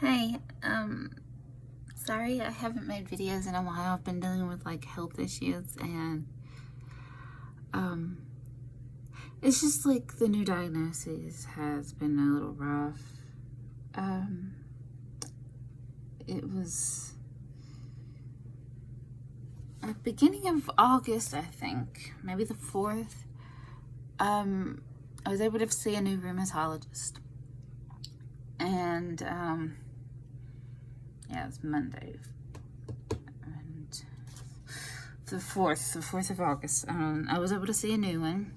Hi, sorry I haven't made videos in a while. I've been dealing with like health issues and um, it's just like the new diagnoses has been a little rough. It was at the beginning of August, I think, maybe the 4th. I was able to see a new rheumatologist and yeah, it's Monday. And the 4th of August, I was able to see a new one,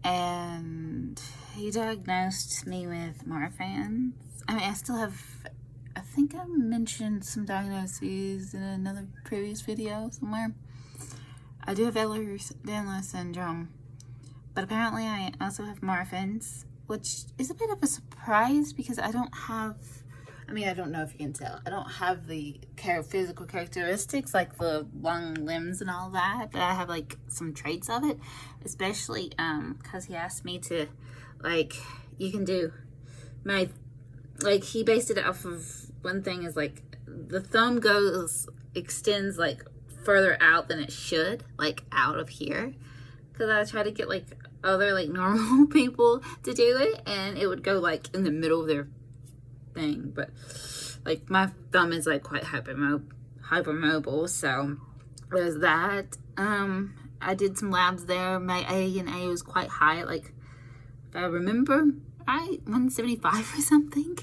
and he diagnosed me with Marfan's. I mean, I still have, I think I mentioned some diagnoses in another previous video somewhere. I do have Ehlers-Danlos syndrome, but apparently I also have Marfan's, which is a bit of a surprise because I don't have, I don't know if you can tell, I don't have the physical characteristics like the long limbs and all that, but I have like some traits of it, especially because he asked me to, like, you can do my, like, he based it off of, one thing is like the thumb extends like further out than it should, like out of here, because I try to get like other like normal people to do it and it would go like in the middle of their thing, but like my thumb is like quite hypermobile, so there's that. I did some labs there. My A was quite high, like, if I remember right, 175 or something,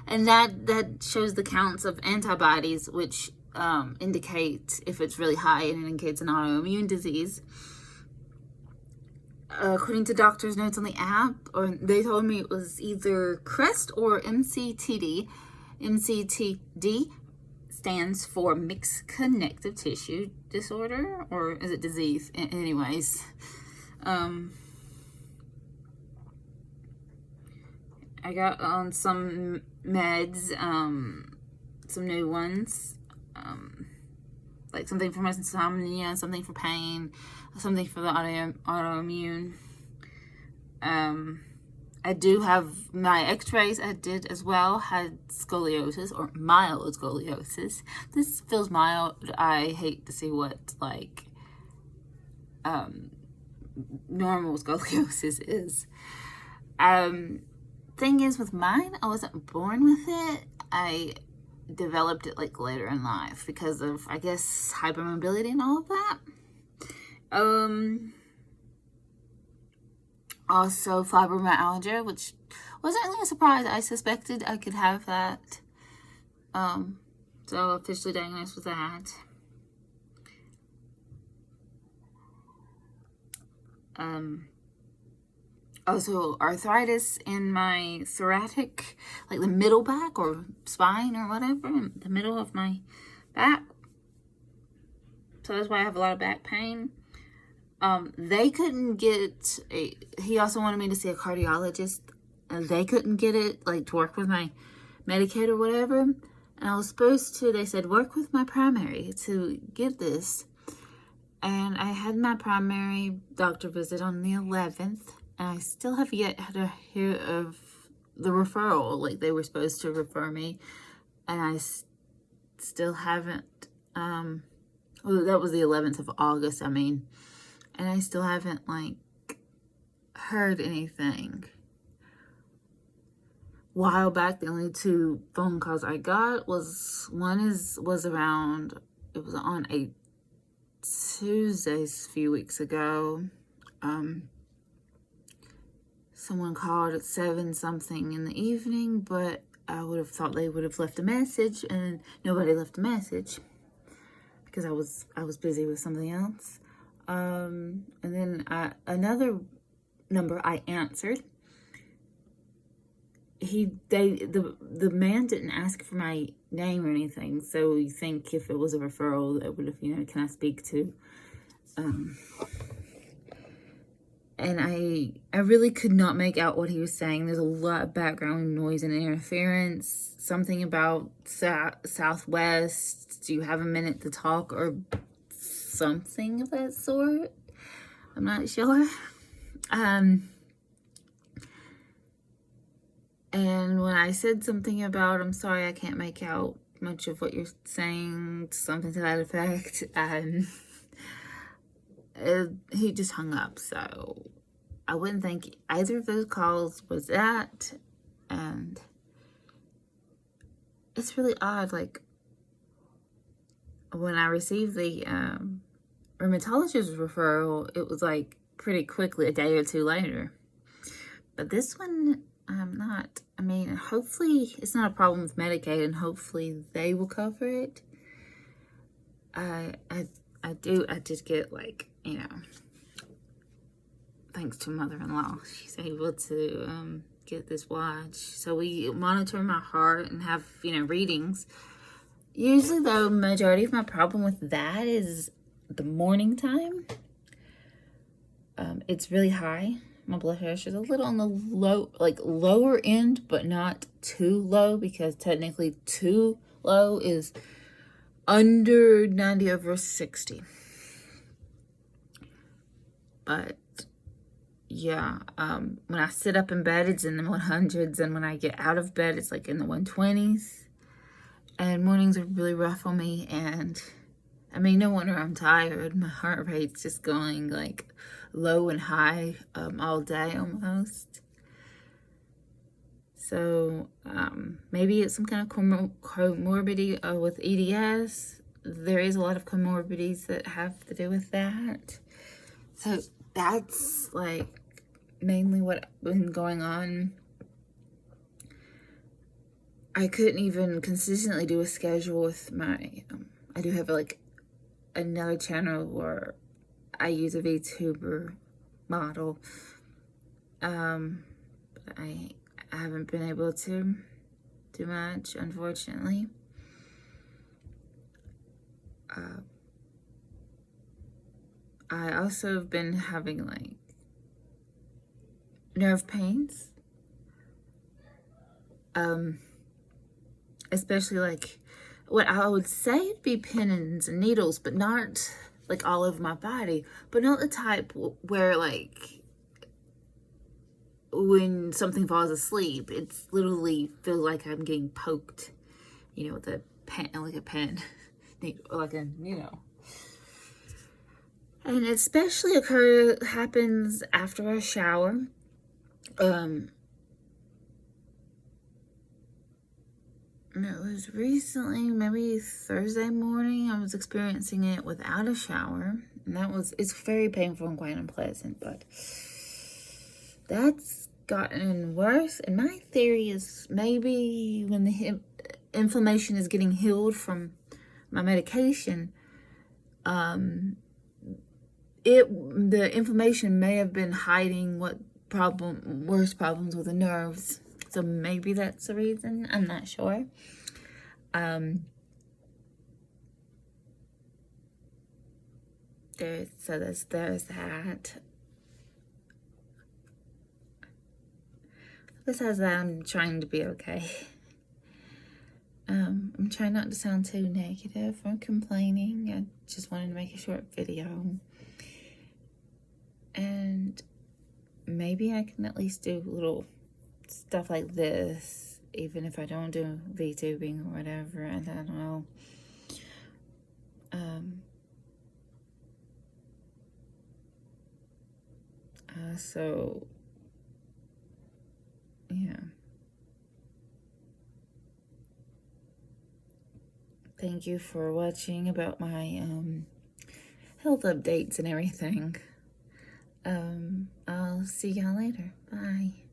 and that shows the counts of antibodies, which indicate if it's really high, and it indicates an autoimmune disease. According to doctor's notes on the app, or they told me it was either CREST or MCTD. MCTD stands for mixed connective tissue disorder, or is it disease? Anyways, I got on some meds, some new ones, like something for my insomnia, something for pain, something for the autoimmune. I do have my x-rays I did as well, had scoliosis or mild scoliosis. This feels mild. I hate to see what like normal scoliosis is. Thing is with mine, I wasn't born with it. I developed it like later in life because of, I guess, hypermobility and all of that. Also fibromyalgia, which wasn't really a surprise. I suspected I could have that. So officially diagnosed with that. Also arthritis in my thoracic, like the middle back or spine or whatever, the middle of my back. So that's why I have a lot of back pain. They couldn't get he also wanted me to see a cardiologist, and they couldn't get it, like, to work with my Medicaid or whatever. And I was supposed to, they said, work with my primary to get this. And I had my primary doctor visit on the 11th, and I still have yet to hear of the referral. Like, they were supposed to refer me, and I still haven't, well, that was the 11th of August, and I still haven't, like, heard anything. A while back, the only 2 phone calls I got was around, it was on a Tuesday a few weeks ago. Someone called at 7-something in the evening, but I would have thought they would have left a message, and nobody left a message because I was busy with something else. And then another number I answered. The man didn't ask for my name or anything, so you think if it was a referral, it would have, can I speak to? And I really could not make out what he was saying. There's a lot of background noise and interference. Something about Southwest. Do you have a minute to talk, or something of that sort? I'm not sure. And when I said something about, I'm sorry, I can't make out much of what you're saying, something to that effect, he just hung up. So I wouldn't think either of those calls was that. And it's really odd, like, when I received the rheumatologist referral, it was like pretty quickly, a day or two later. But this one, I'm not. I mean, hopefully it's not a problem with Medicaid, and hopefully they will cover it. I just get, like, you know, thanks to mother-in-law, she's able to get this watch. So we monitor my heart and have, you know, readings. Usually, though, majority of my problem with that is the morning time. It's really high. My blood pressure is a little on the low, like lower end, but not too low, because technically too low is under 90/60. But yeah, when I sit up in bed, it's in the 100s, and when I get out of bed, it's like in the 120s. And mornings are really rough on me, and I mean, no wonder I'm tired. My heart rate's just going like low and high all day almost. So maybe it's some kind of comorbidity with EDS. There is a lot of comorbidities that have to do with that. So that's like mainly what's been going on. I couldn't even consistently do a schedule with my, I do have like another channel where I use a VTuber model. But I haven't been able to do much, unfortunately. I also have been having like nerve pains. Especially like what I would say would be pins and needles, but not like all over my body, but not the type where like when something falls asleep, it's literally feels like I'm getting poked, you know, with a pen, like a pen, like a, you know. And it especially happens after a shower. And it was recently, maybe Thursday morning, I was experiencing it without a shower. And it's very painful and quite unpleasant, but that's gotten worse. And my theory is maybe when the inflammation is getting healed from my medication, the inflammation may have been hiding worse problems with the nerves. So maybe that's the reason. I'm not sure. There's that. Besides that, I'm trying to be okay. I'm trying not to sound too negative or complaining. I just wanted to make a short video. And maybe I can at least do little stuff like this, even if I don't do VTubing or whatever. I don't know. So yeah. Thank you for watching about my health updates and everything. I'll see y'all later. Bye.